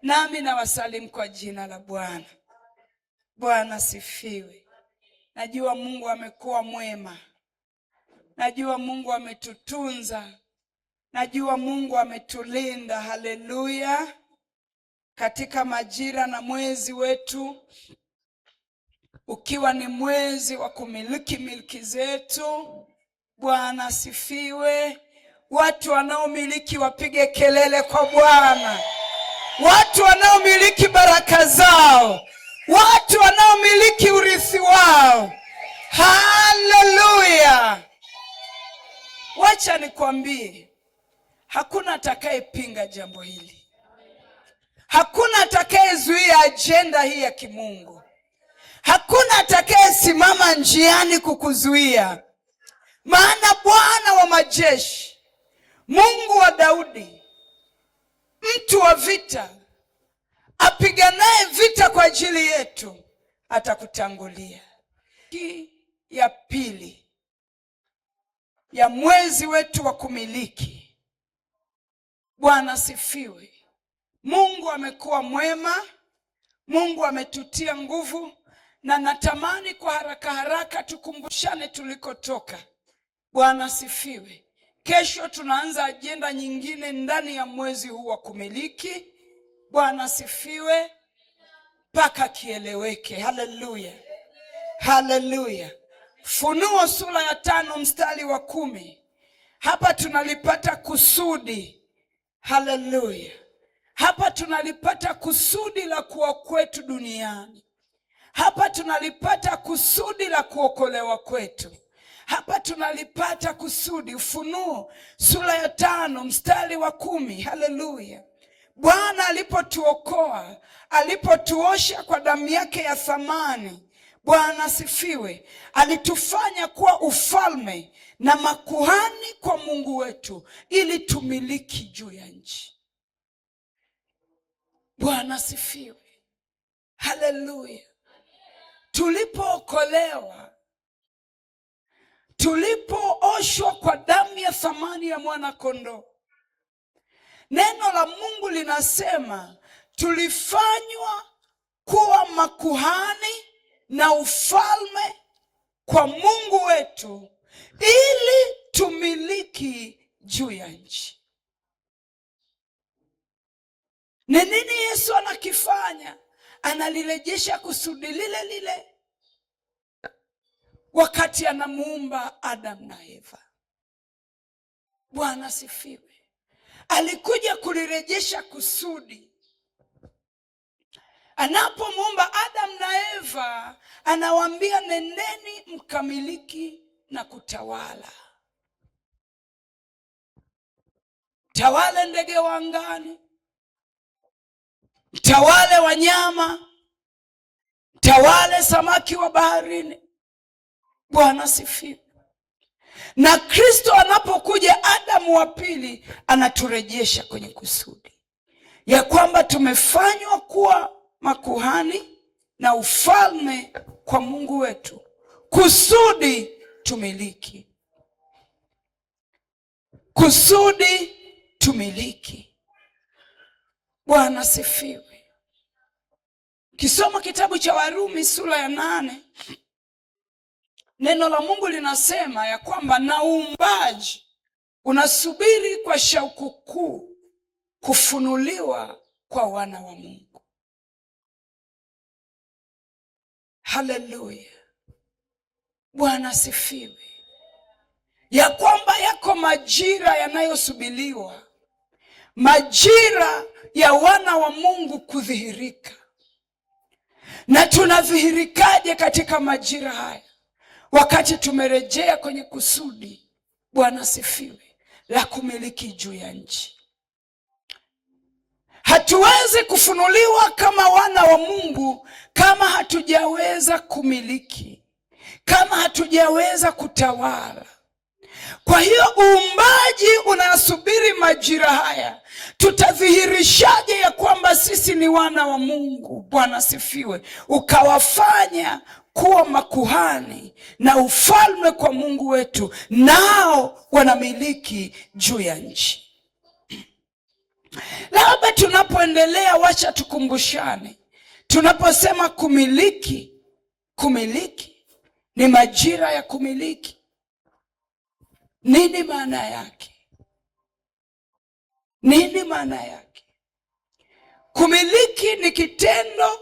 Nami nawasalimu kwa jina la Bwana. Bwana sifiwe. Najua Mungu amekuwa mwema. Najua Mungu ametutunza. Najua Mungu ametulinda. Haleluya. Katika majira na mwezi wetu ukiwa ni mwezi wa kumiliki milki zetu. Bwana sifiwe. Watu wanaomiliki wapige kelele kwa Bwana. Watu wanaomiliki baraka zao, watu wanaomiliki urithi wao. Haleluya. Wacha nikwambie, hakuna atakayepinga jambo hili. Hakuna atakayezuia ajenda hii ya kimungu. Hakuna atakayesimama njiani kukuzuia. Maana Bwana wa majeshi, Mungu wa Daudi, mtu wa vita, apiganaye vita kwa ajili yetu, atakutangulia. Ya pili ya mwezi wetu wa kumiliki. Bwana sifiwe. Mungu amekuwa mwema. Mungu ametutia nguvu, na natamani kwa haraka haraka tukumbushane tulikotoka. Bwana sifiwe. Kesho tunaanza ajenda nyingine ndani ya mwezi huu wa kumiliki. Bwana sifiwe. Mpaka kieleweke. Haleluya. Haleluya. Funuo sura ya 5 mstari wa 10. Hapa tunalipata kusudi. Haleluya. Hapa tunalipata kusudi la kuwa kwetu duniani. Hapa tunalipata kusudi la kuokolewa kwetu. Hapa tunalipata kusudi. Ufunuo sura ya 5 mstari wa 10. Haleluya. Bwana alipotuokoa, alipotuosha kwa damu yake ya thamani, Bwana sifiwe, alitufanya kuwa ufalme na makuhani kwa Mungu wetu, ili tumiliki juu ya nchi. Bwana sifiwe. Haleluya. Tulipookolewa, tulipooshwa kwa damu ya thamani ya mwana kondoo, neno la Mungu linasema tulifanywa kuwa makuhani na ufalme kwa Mungu wetu, ili tumiliki juu ya nchi. Ni nini Yesu anakifanya? Analirejesha kusudi lile lile wakati anamuumba Adam na Eva. Bwana sifiwe. Alikuja kulirejesha kusudi. Anapomuumba Adam na Eva, anawaambia nendeni mkamiliki na kutawala. Tawale ndege wa angani, tawale wanyama, tawale samaki wa baharini. Bwana sifiwe. Na Kristo anapokuja, Adamu wa pili, anaturejesha kwenye kusudi ya kwamba tumefanywa kuwa makuhani na ufalme kwa Mungu wetu, kusudi tumiliki. Kusudi tumiliki. Bwana sifiwe. Kisoma kitabu cha Warumi sura ya 8, neno la Mungu linasema ya kwamba na uumbaji unasubiri kwa shauku kuu kufunuliwa kwa wana wa Mungu. Haleluya. Bwana sifiwe. Ya kwamba yako majira yanayosubiriwa, majira ya wana wa Mungu kudhihirika. Na tunadhihirikaje katika majira haya? Wakati tumerejea kwenye kusudi, Bwana sifiwe, la kumiliki juu ya nchi. Hatuwezi kufunuliwa kama wana wa Mungu kama hatujaweza kumiliki, kama hatujaweza kutawala. Kwa hiyo uumbaji unasubiri majira haya. Tutadhihirishaje ya kwamba sisi ni wana wa Mungu? Bwana sifiwe. Ukawafanya kuwa makuhani na ufalme kwa Mungu wetu, nao wanamiliki juu ya nchi. Labda tunapoendelea, wacha tukumbushane, tunaposema kumiliki, kumiliki ni majira ya kumiliki. Nini maana yake? Nini maana yake? Kumiliki ni kitendo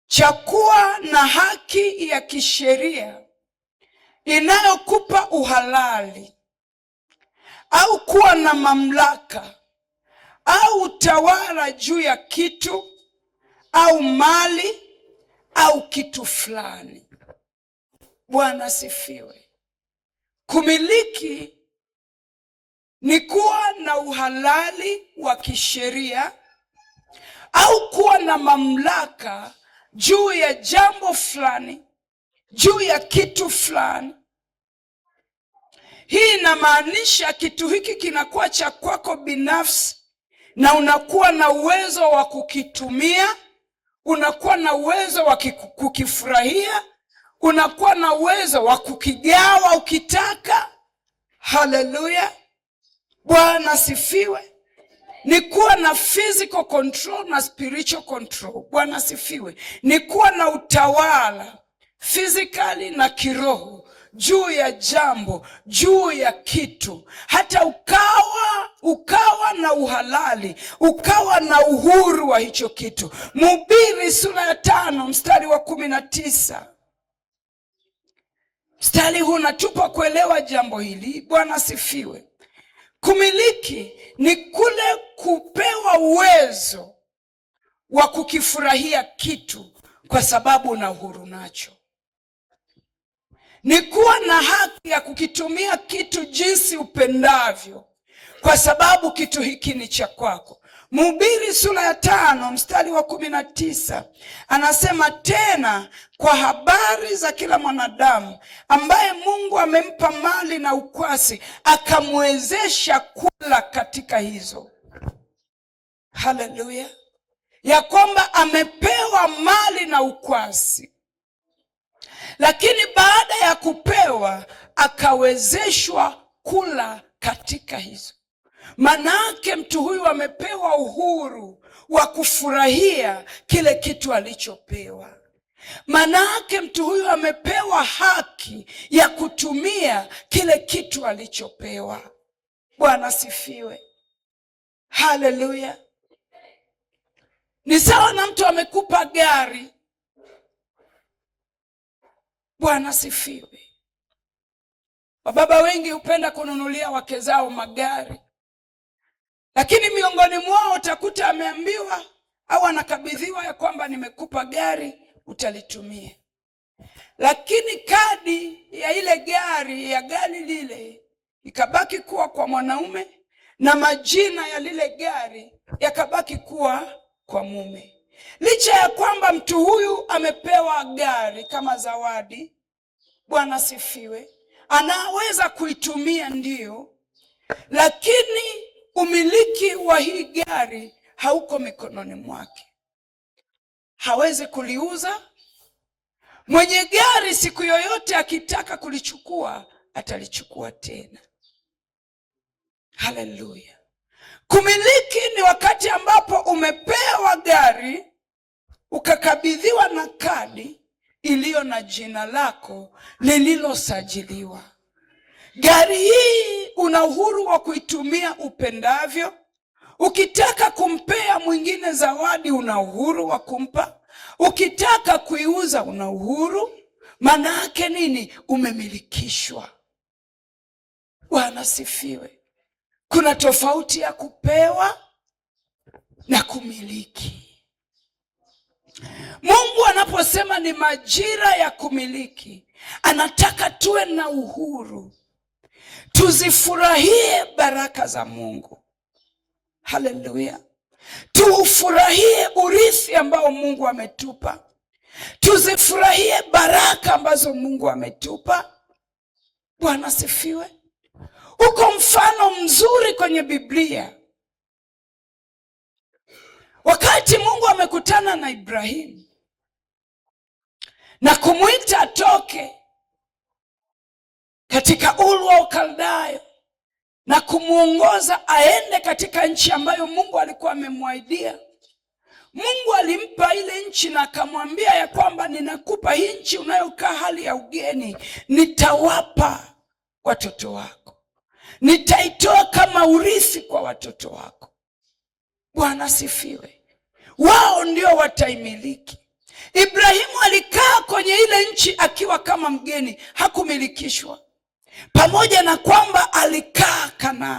cha kuwa na haki ya kisheria inayokupa uhalali au kuwa na mamlaka au utawala juu ya kitu au mali au kitu fulani. Bwana sifiwe. Kumiliki ni kuwa na uhalali wa kisheria au kuwa na mamlaka juu ya jambo fulani, juu ya kitu fulani. Hii inamaanisha kitu hiki kinakuwa cha kwako binafsi na unakuwa na uwezo wa kukitumia, unakuwa na uwezo wa kukifurahia, unakuwa na uwezo wa kukigawa ukitaka. Haleluya, Bwana sifiwe. Ni kuwa na physical control na spiritual control. Bwana sifiwe. Ni kuwa na utawala physically na kiroho juu ya jambo, juu ya kitu, hata ukawa na uhalali, ukawa na uhuru wa hicho kitu. Mhubiri sura ya 5 mstari wa 19. Mstari huu unatupa kuelewa jambo hili. Bwana sifiwe. Kumiliki ni kule kupewa uwezo wa kukifurahia kitu kwa sababu una uhuru nacho. Ni kuwa na haki ya kukitumia kitu jinsi upendavyo kwa sababu kitu hiki ni cha kwako. Mhubiri sura ya 5 mstari wa 19 anasema, tena kwa habari za kila mwanadamu ambaye Mungu amempa mali na ukwasi, akamwezesha kula katika hizo. Haleluya, ya kwamba amepewa mali na ukwasi, lakini baada ya kupewa akawezeshwa kula katika hizo. Manake mtu huyu amepewa uhuru wa kufurahia kile kitu alichopewa. Manake mtu huyu amepewa haki ya kutumia kile kitu alichopewa. Bwana sifiwe. Haleluya. Ni sawa na mtu amekupa gari. Bwana sifiwe. Wababa wengi hupenda kununulia wake zao magari, lakini miongoni mwao utakuta ameambiwa au anakabidhiwa ya kwamba nimekupa gari, utalitumia. Lakini kadi ya ile gari, ya gari lile, ikabaki kuwa kwa mwanaume na majina ya lile gari yakabaki kuwa kwa mume. Licha ya kwamba mtu huyu amepewa gari kama zawadi, Bwana sifiwe, anaweza kuitumia ndio, lakini umiliki wa hii gari hauko mikononi mwake. Hawezi kuliuza. Mwenye gari siku yoyote akitaka kulichukua, atalichukua tena. Haleluya. Kumiliki ni wakati ambapo umepewa gari, ukakabidhiwa na kadi iliyo na jina lako lililosajiliwa. Gari hii una uhuru wa kuitumia upendavyo. Ukitaka kumpea mwingine zawadi, una uhuru wa kumpa. Ukitaka kuiuza, una uhuru. Maana yake nini? Umemilikishwa. Bwana sifiwe. Kuna tofauti ya kupewa na kumiliki. Mungu anaposema ni majira ya kumiliki, anataka tuwe na uhuru, tuzifurahie baraka za Mungu. Haleluya. Tuufurahie urithi ambao Mungu ametupa, tuzifurahie baraka ambazo Mungu ametupa. Bwana sifiwe. Uko mfano mzuri kwenye Biblia. Wakati Mungu amekutana na Ibrahimu na kumuita atoke katika Uru wa Ukaldayo na kumwongoza aende katika nchi ambayo Mungu alikuwa amemwahidia. Mungu alimpa ile nchi na akamwambia ya kwamba ninakupa hii nchi unayokaa hali ya ugeni, nitawapa watoto wako, nitaitoa kama urithi kwa watoto wako. Bwana sifiwe. Wao ndio wataimiliki. Ibrahimu alikaa kwenye ile nchi akiwa kama mgeni, hakumilikishwa, pamoja na kwamba alikaa Kanaani.